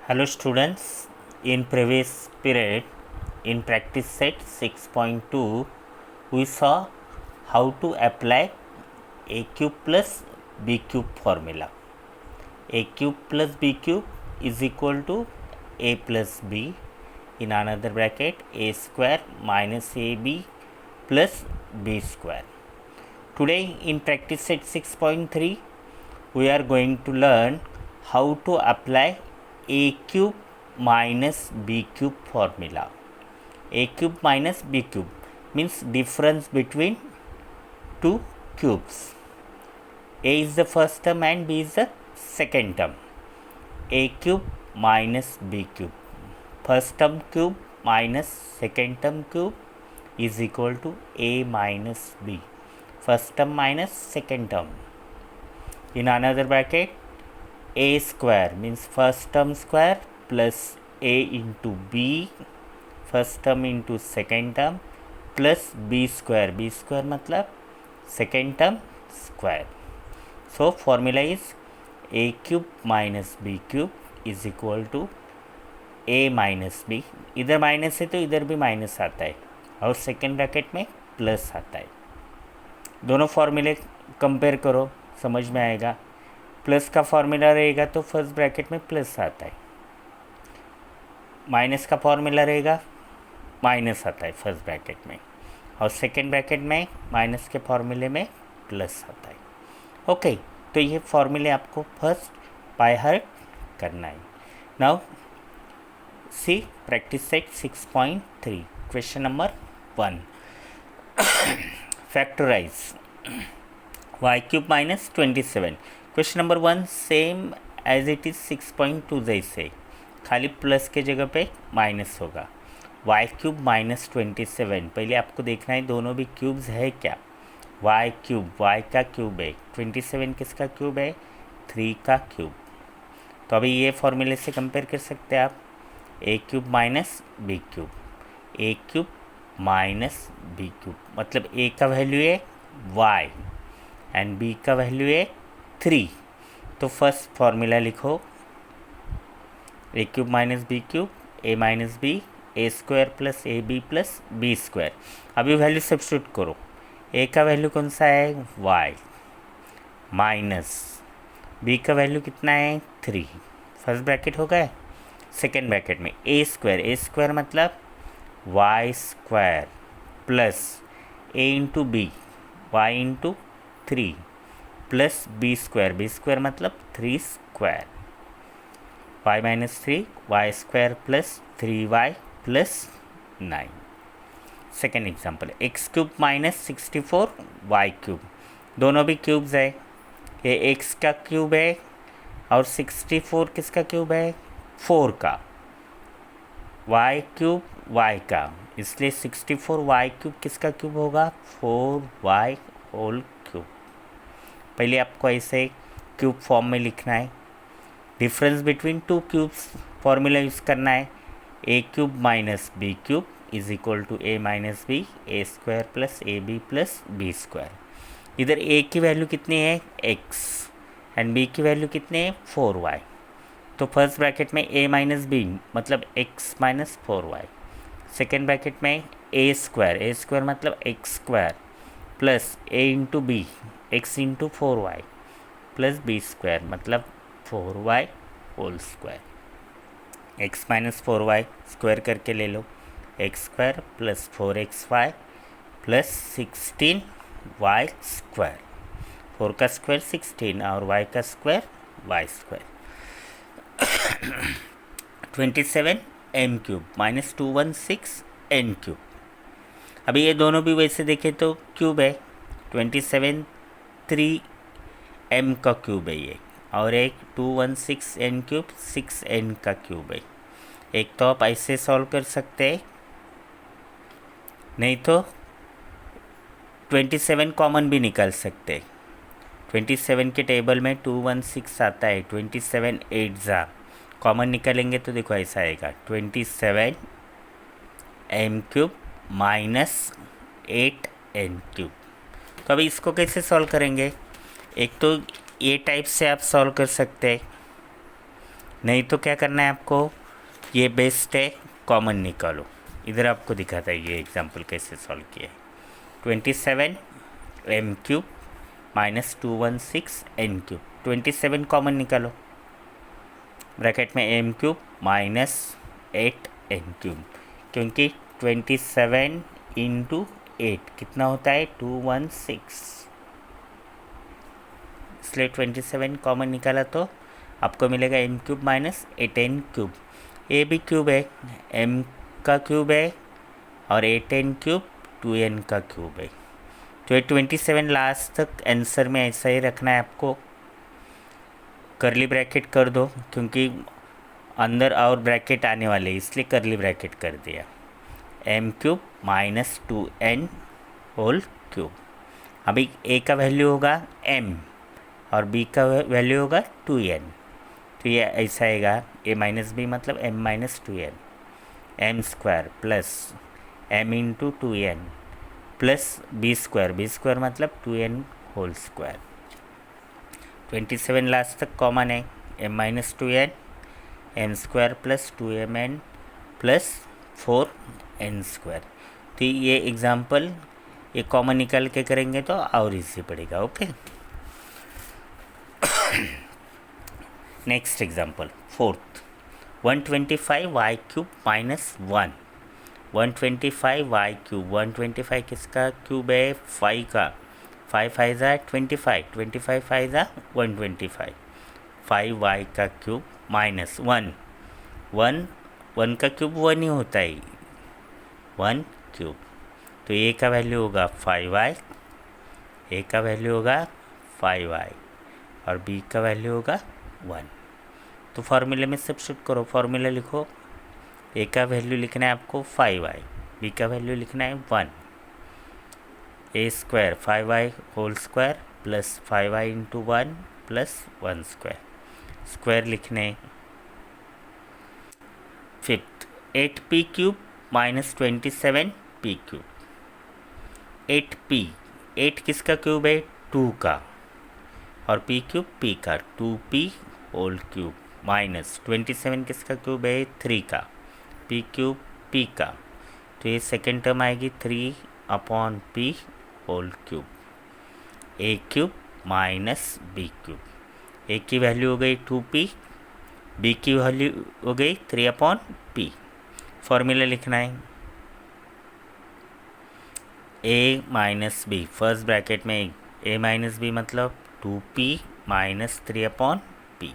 Hello students, in previous period in practice set 6.2 we saw how to apply a cube plus b cube formula. A cube plus b cube is equal to a plus b, in another bracket a square minus ab plus b square. Today in practice set 6.3 we are going to learn how to apply a cube minus b cube formula. A cube minus b cube means difference between two cubes. A is the first term and b is the second term. A cube minus b cube. First term cube minus second term cube is equal to a minus b. First term minus second term. In another bracket, a square means first term square plus a into b, first term into second term, plus b square मतलब second term square. So formula is a cube minus b cube is equal to a minus b. इधर minus है तो इधर भी minus आता है और second bracket में प्लस आता है. दोनों फॉर्मूले कंपेयर करो, समझ में आएगा. प्लस का फॉर्मूला रहेगा तो फर्स्ट ब्रैकेट में प्लस आता है, माइनस का फॉर्मूला रहेगा माइनस आता है फर्स्ट ब्रैकेट में, और सेकेंड ब्रैकेट में माइनस के फॉर्मूले में प्लस आता है. ओके, तो ये फॉर्मूले आपको फर्स्ट बाय हार्ट करना है. Now see practice set 6.3 question number 1. Factorise y cube minus 27. Question number 1 same as it is 6.2 जैसे, खाली प्लस के जगह पे माइनस होगा. y cube minus 27. पहले आपको देखना है दोनों भी क्यूब्स है क्या. y क्यूब y का क्यूब है, 27 किसका क्यूब है, 3 का क्यूब. तो अभी ये फॉर्मूले से कंपेयर कर सकते हैं आप. a cube minus b cube, a cube minus b cube मतलब a का वैल्यू है y एंड b का वैल्यू है 3. तो फर्स्ट फॉर्मूला लिखो, A cube minus B cube, A minus B, A square plus A B plus B square. अभी value substitute करो. A का वैल्यू कौन सा है, y, माइनस बी का वैल्यू कितना है 3. फर्स्ट ब्रैकेट हो गया. सेकेंड ब्रैकेट में ए स्क्वायर मतलब y square plus A into B, Y into 3 plus B square मतलब 3 square, y minus 3 Y square plus 3y plus 9. Second example, X cube minus 64 Y cube. दोनों भी cubes है, ये x का cube है और 64 किसका क्यूब है, 4 का. वाई क्यूब वाई का, इसलिए 64 वाई क्यूब किसका क्यूब होगा, 4y होल क्यूब. पहले आपको ऐसे क्यूब फॉर्म में लिखना है. Difference between two cubes formula use करना है. A cube minus B cube is equal to A minus B, A square plus A B plus B square. इधर ए की वैल्यू कितनी है x एंड बी की वैल्यू कितनी है 4y. तो फर्स्ट ब्रैकेट में a माइनस बी मतलब x minus 4y. Second bracket में ए स्क्वायर मतलब X square plus A into B, X into 4y plus B square मतलब 4y whole square. X minus 4y square करके ले लो, X square plus 4xy plus 16y square. 4 का square 16 और y का स्क्वायर y square. 27 m cube minus 216 n cube. अभी ये दोनों भी वैसे देखें तो क्यूब है. 27 3 m का क्यूब है ये, और एक 216 n क्यूब 6 n का क्यूब है. एक तो आप ऐसे सॉल्व कर सकते हैं, नहीं तो 27 कॉमन भी निकाल सकते. 27 के टेबल में 216 आता है, 27 8 जा कॉमन निकालेंगे तो देखो ऐसा आएगा 27 m cube minus 8 n cube. तो अभी इसको कैसे सॉल्व करेंगे. एक तो ये टाइप से आप सॉल्व कर सकते हैं, नहीं तो क्या करना है आपको, ये बेस्ट है, कॉमन निकालो। इधर आपको दिखाता है ये एग्जाम्पल कैसे सॉल्व किया है। 27 m cube minus 216 n cube, 27 common निकालो, ब्रैकेट में m cube minus 8 N cube, क्योंकि 27 इंटू 8 कितना होता है 216, इसलिए 27 कॉमन निकाला तो आपको मिलेगा M cube minus 8 N cube. A भी क्यूब है, एम का क्यूब है और 8 एन क्यूब 2n का क्यूब है। तो ये 27 लास्ट तक आंसर में ऐसा ही रखना है आपको, करली ब्रैकेट कर दो क्योंकि अंदर और ब्रैकेट आने वाले इसलिए करली ब्रैकेट कर दिया, m cube minus 2n whole cube. अभी ए का वैल्यू होगा m और b का वैल्यू होगा 2n, तो ये ऐसा आएगा a माइनस बी मतलब m minus 2n, m square plus m into 2n plus b square मतलब 2n होल स्क्वायर। 27 लास्ट तक कॉमन है, m minus 2n, m square plus 2mn plus 4n square. तो ये एग्ज़ाम्पल ये common निकाल के करेंगे तो और इजी पड़ेगा। Okay, next example fourth, 125 y cube minus 1, 125 y cube, 125 किसका क्यूब है 5 का, 5 5 ज़ा 25, 25 5 ज़ा 125, 5 वाई का क्यूब माइनस 1, 1 का क्यूब 1 ही होता है, 1 क्यूब, तो ए का वैल्यू होगा 5y, ए का वैल्यू होगा 5y और बी का वैल्यू होगा 1। तो फार्मूले में सब्स्टिट्यूट करो, फार्मूला लिखो, ए का वैल्यू लिखना है आपको 5y, बी का वैल्यू लिखना है 1, A square 5y whole square plus 5y into 1 plus 1 square, square लिखने। Fifth, 8p cube minus 27p cube, 8p, 8 किसका क्यूब है 2 का और p क्यूब p का, 2p होल क्यूब माइनस 27 किसका क्यूब है 3 का, p क्यूब p का, तो ये सेकेंड टर्म आएगी 3 upon p whole cube, a cube minus b cube, a की वैल्यू हो गई 2p, b की वैल्यू हो गई 3 अपॉन p। फॉर्मूला लिखना है a minus b, first bracket में a माइनस बी मतलब 2p minus 3 upon p,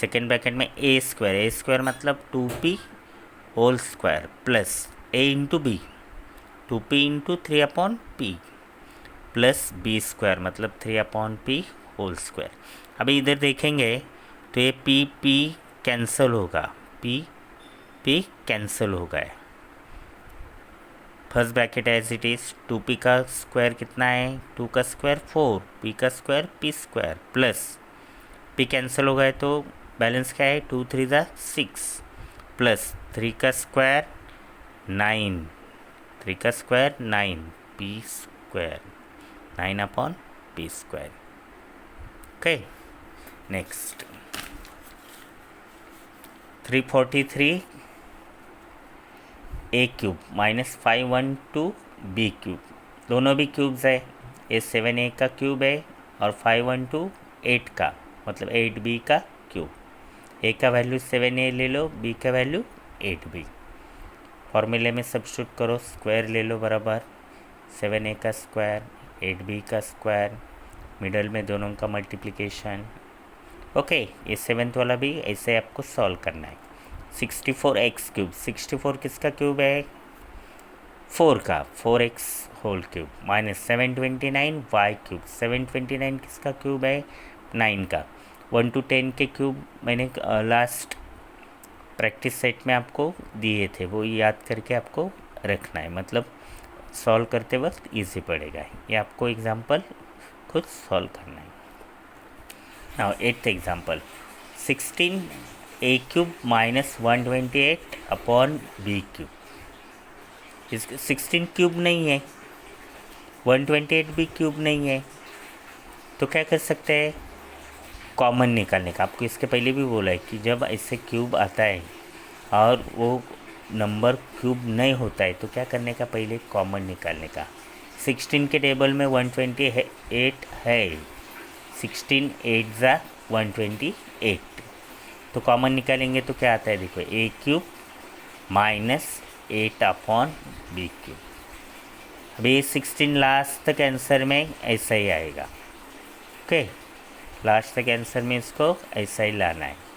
second bracket में a स्क्वायर मतलब 2p whole square plus a into b, 2p into 3 upon p plus b square मतलब 3 upon p whole square. अभी इधर देखेंगे तो ये p कैंसिल होगा, p कैंसिल हो गया, first bracket as it is, 2p का स्क्वायर कितना है 2 का स्क्वायर 4, p का square p square plus p cancel हो गए तो बैलेंस क्या है 2 3 ज़ा 6 प्लस 3 का स्क्वायर 9, 3 का square 9, p square 9 upon p square. Okay, next 343 ए क्यूब माइनस 512 बी क्यूब, दोनों भी क्यूब्स है, ये 7a का क्यूब है और 512 8 का मतलब 8b का क्यूब, ए का वैल्यू 7a ले लो, बी का वैल्यू 8b, फॉर्मूले में सब्स्टिट्यूट करो, स्क्वायर ले लो बराबर 7a का स्क्वायर 8b का स्क्वायर, मिडल में दोनों का मल्टीप्लिकेशन। ओके, ये सेवेंथ वाला भी ऐसे आपको सॉल्व करना है। 64x क्यूब, 64 किसका क्यूब है 4 का, 4x whole cube minus 729y cube, 729 किसका क्यूब है 9 का। 1 to 10 के क्यूब मैंने लास्ट प्रैक्टिस सेट में आपको दिए थे, वो याद करके आपको रखना है, मतलब सॉल्व करते वक्त इजी पड़ेगा। ये आपको एग्जांपल खुद सॉल्व करना है। Now 8th example, 16a cube minus 128 upon b cube, इसके 16 क्यूब नहीं है, 128 भी क्यूब नहीं है, तो क्या कर सकते हैं कॉमन निकालने का। आपको इसके पहले भी बोला है कि जब ऐसे क्यूब आता है और वो नंबर क्यूब नहीं होता है तो क्या करने का, पहले कॉमन निकालने का। 16 के टेबल में 128 है, 16 8 ज़ा 128, तो कॉमन निकालेंगे तो क्या आता है, देखो A cube minus 8 upon B cube. अभी 16 लास्ट तक आंसर में ऐसा ही आएगा। ओके, लास्ट तक आंसर में इसको ऐसा ही लाना है।